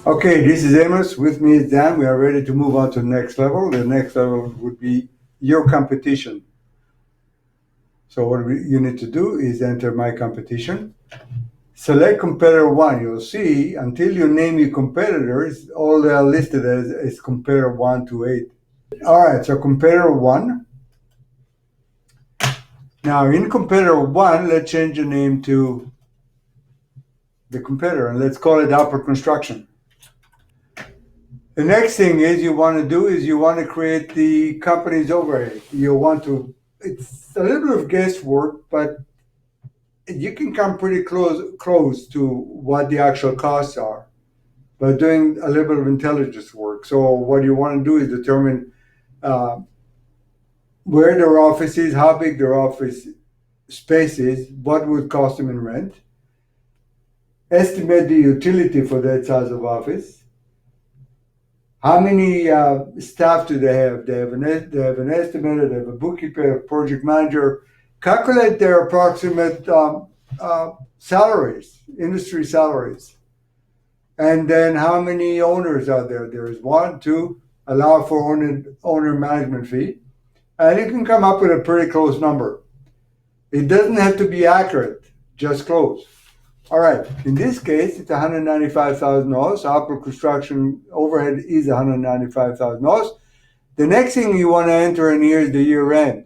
Okay, this is Amos. With me is Dan. We are ready to move on to the next level. The next level would be your competition. So what you need to do is enter my competition. Select competitor one. You'll see until you name your competitors, all they are listed as is competitor 1 to 8. All right, so competitor 1. Now in competitor 1, let's change the name to the competitor and let's call it Upper Construction. The next thing is you want to do is you want to create the company's overhead. You want to, it's a little bit of guesswork, but you can come pretty close to what the actual costs are by doing a little bit of intelligence work. So what you want to do is determine uh, where their office is, how big their office space is, what would cost them in rent, estimate the utility for that size of office. How many staff do they have? They have an estimator, they have a bookkeeper, a project manager. Calculate their approximate salaries, industry salaries. And then how many owners are there? There is one, two, allow for owner management fee. And you can come up with a pretty close number. It doesn't have to be accurate, just close. All right, in this case, it's $195,000. Upper construction overhead is $195,000. The next thing you want to enter in here is the year end.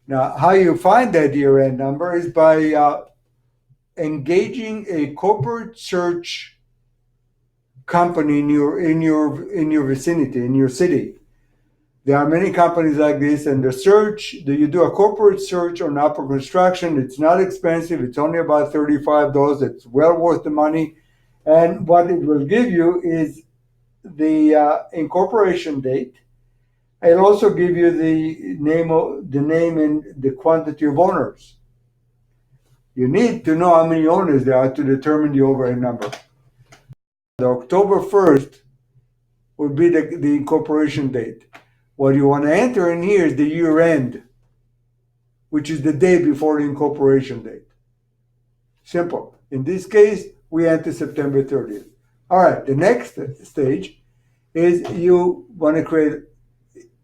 Now, how you find that year end number is by engaging a corporate search company in your vicinity, in your city. There are many companies like this, and the search, you do a corporate search on Upper Construction. It's not expensive. It's only about $35. It's well worth the money. And what it will give you is the incorporation date. It'll also give you the name and the quantity of owners. You need to know how many owners there are to determine the overhead number. The October 1st would be the incorporation date. What you want to enter in here is the year end, which is the day before the incorporation date. Simple. In this case, we enter September 30th. All right, the next stage is you want to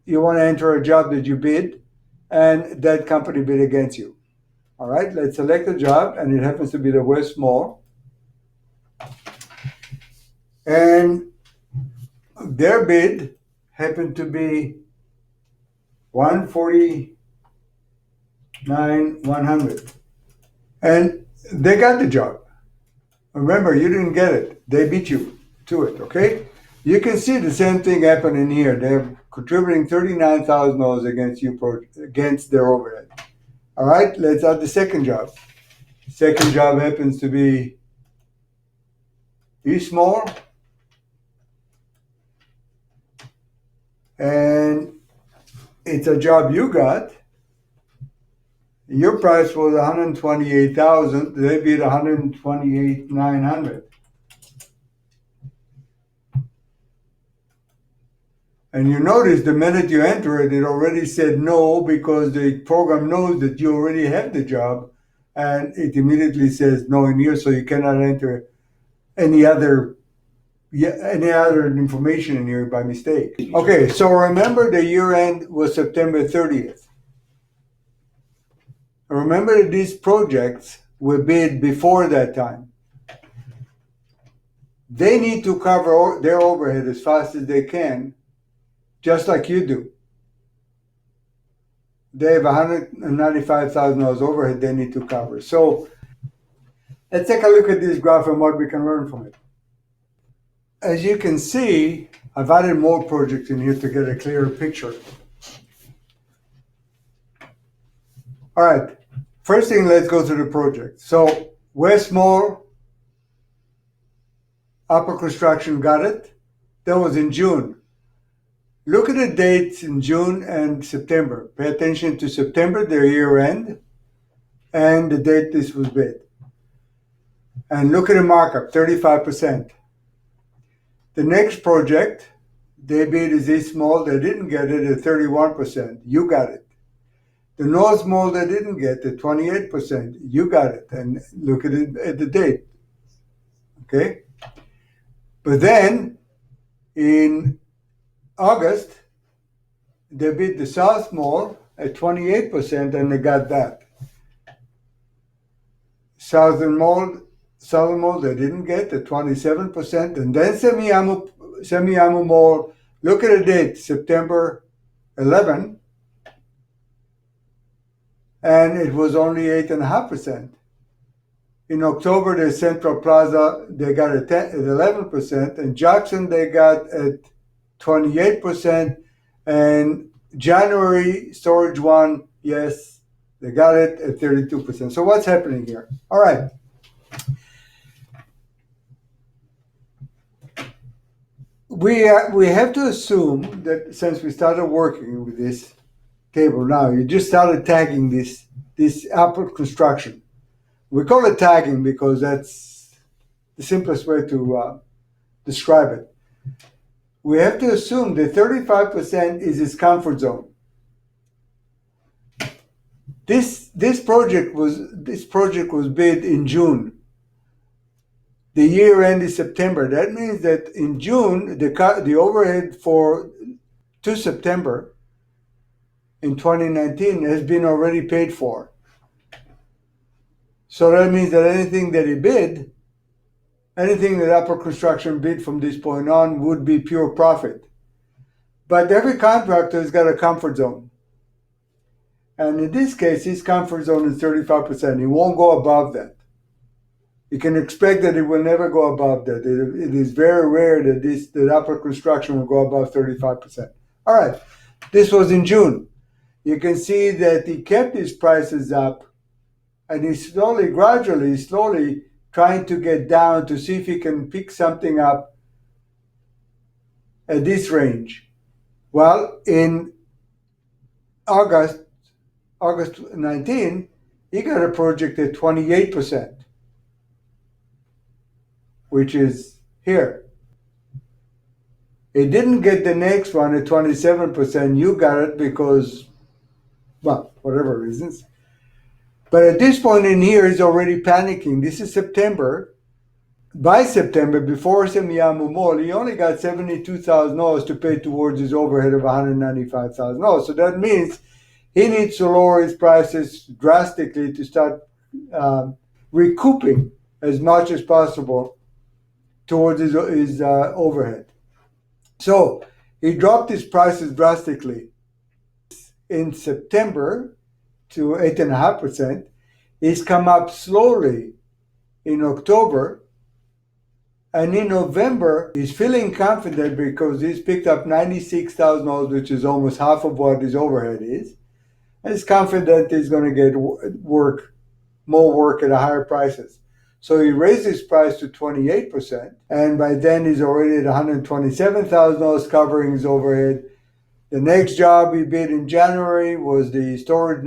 enter a job that you bid and that company bid against you. All right, let's select a job, and it happens to be the West Mall. And their bid happened to be $149,100, and they got the job. Remember, you didn't get it; they beat you to it. Okay, you can see the same thing happening here. They're contributing $39,000 against you against their overhead. All right, let's add the second job. Second job happens to be East Mall, and it's a job you got. Your price was $128,000. They bid $128,900. And you notice the minute you enter it, it already said no because the program knows that you already have the job, and it immediately says no in here, so you cannot enter any other information in here by mistake. Okay, so remember the year end was September 30th. Remember that these projects were bid before that time. They need to cover their overhead as fast as they can, just like you do. They have $195,000 overhead they need to cover. So let's take a look at this graph and what we can learn from it. As you can see, I've added more projects in here to get a clearer picture. All right, first thing, let's go through the project. So West Mall, Upper Construction got it. That was in June. Look at the dates in June and September. Pay attention to September, their year end, and the date this was bid. And look at the markup, 35%. The next project they bid is East Mall. They didn't get it at 31%. You got it. The North Mall they didn't get it, 28%. You got it. And look at it at the date. Okay? But then in August, they bid the South Mall at 28% and they got that. Southern Mall, they didn't get the 27%. And then Semiahmoo Mall, look at the date, September 11, and it was only 8.5%. In October, the Central Plaza, they got at 11%, and Jackson, they got at 28%, and January, Storage One, yes, they got it at 32%. So what's happening here? All right. We have to assume that since we started working with this table now, you just started tagging this Apple construction. We call it tagging because that's the simplest way to describe it. We have to assume that 35% is his comfort zone. This project was bid in June. The year end is September. That means that in June, the overhead to September in 2019 has been already paid for. So that means that anything that he bid, anything that Apple Construction bid from this point on would be pure profit. But every contractor has got a comfort zone. And in this case, his comfort zone is 35%. He won't go above that. You can expect that it will never go above that. It is very rare that Apple Construction will go above 35%. All right, this was in June. You can see that he kept his prices up, and he's slowly trying to get down to see if he can pick something up at this range. Well, in August 19, he got a project at 28%. Which is here. It didn't get the next one at 27%. You got it because, well, whatever reasons. But at this point in here, he's already panicking. This is September. By September, before Semiahmoo Mall, he only got $72,000 to pay towards his overhead of $195,000. So that means he needs to lower his prices drastically to start recouping as much as possible towards his overhead. So he dropped his prices drastically. In September to 8.5%. He's come up slowly in October. And in November, he's feeling confident because he's picked up $96,000, which is almost half of what his overhead is. And he's confident he's going to get more work at higher prices. So he raised his price to 28%, and by then he's already at $127,000 covering his overhead. The next job he bid in January was the storage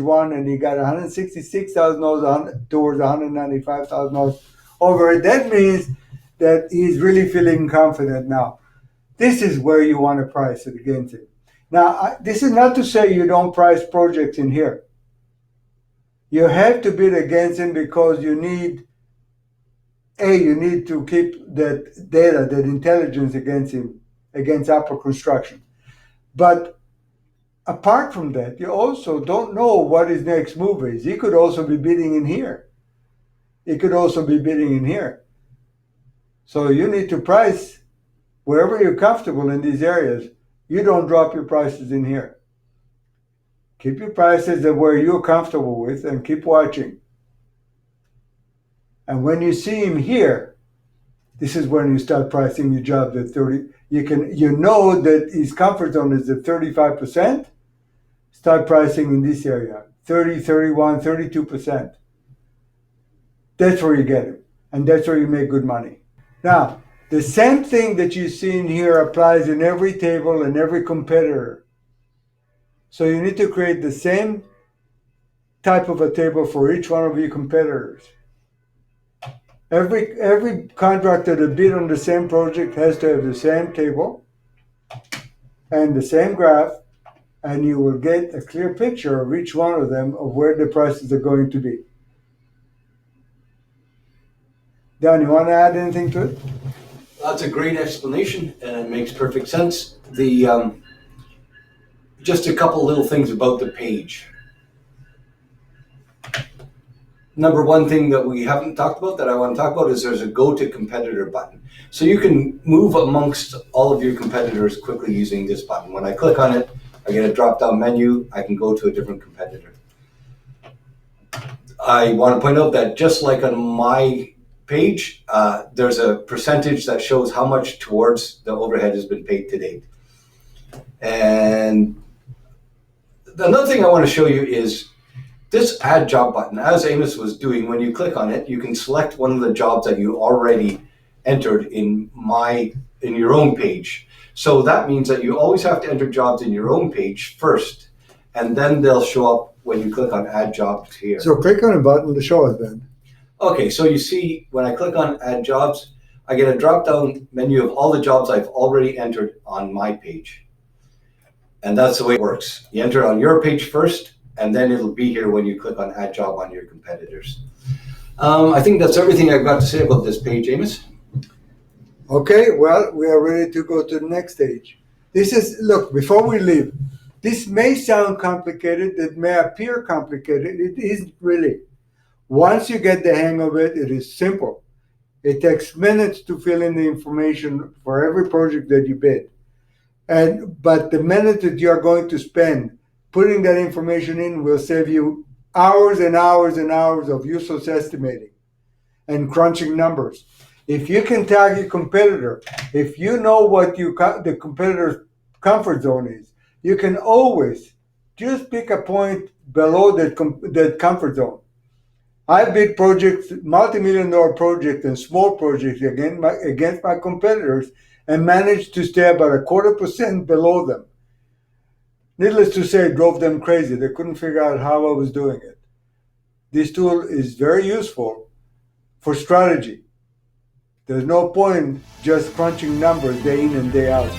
one, and he got $166,000 towards $195,000 overhead. That means that he's really feeling confident now. This is where you want to price it against it. Now, this is not to say you don't price projects in here. You have to bid against him because you need to keep that data, that intelligence against him, against Apple Construction. But apart from that, you also don't know what his next move is. He could also be bidding in here. So you need to price wherever you're comfortable in these areas. You don't drop your prices in here. Keep your prices at where you're comfortable with and keep watching. And when you see him here, this is when you start pricing your jobs at 30. You know that his comfort zone is at 35%. Start pricing in this area, 30, 31, 32%. That's where you get him. And that's where you make good money. Now, the same thing that you see in here applies in every table and every competitor. So you need to create the same type of a table for each one of your competitors. Every contractor that bid on the same project has to have the same table and the same graph, and you will get a clear picture of each one of them of where the prices are going to be. Don, you want to add anything to it? That's a great explanation, and it makes perfect sense. Just a couple little things about the page. Number one thing that we haven't talked about that I want to talk about is there's a go to competitor button. So you can move amongst all of your competitors quickly using this button. When I click on it, I get a drop down menu. I can go to a different competitor. I want to point out that just like on my page, there's a percentage that shows how much towards the overhead has been paid to date. And another thing I want to show you is this add job button. As Amos was doing, when you click on it, you can select one of the jobs that you already entered in your own page. So that means that you always have to enter jobs in your own page first, and then they'll show up when you click on add jobs here. So click on a button to show us then. Okay, so you see when I click on add jobs, I get a drop down menu of all the jobs I've already entered on my page. And that's the way it works. You enter on your page first, and then it'll be here when you click on add job on your competitors. I think that's everything I've got to say about this page, Amos. Okay, well, we are ready to go to the next stage. Look, before we leave, this may sound complicated, it may appear complicated, it isn't really. Once you get the hang of it, it is simple. It takes minutes to fill in the information for every project that you bid. But the minute that you are going to spend putting that information in will save you hours and hours and hours of useless estimating and crunching numbers. If you can tag your competitor, if you know what the competitor's comfort zone is, you can always just pick a point below that comfort zone. I bid projects, multi-million-dollar projects and small projects against my competitors and managed to stay about 0.25% below them. Needless to say, it drove them crazy. They couldn't figure out how I was doing it. This tool is very useful for strategy. There's no point just crunching numbers day in and day out.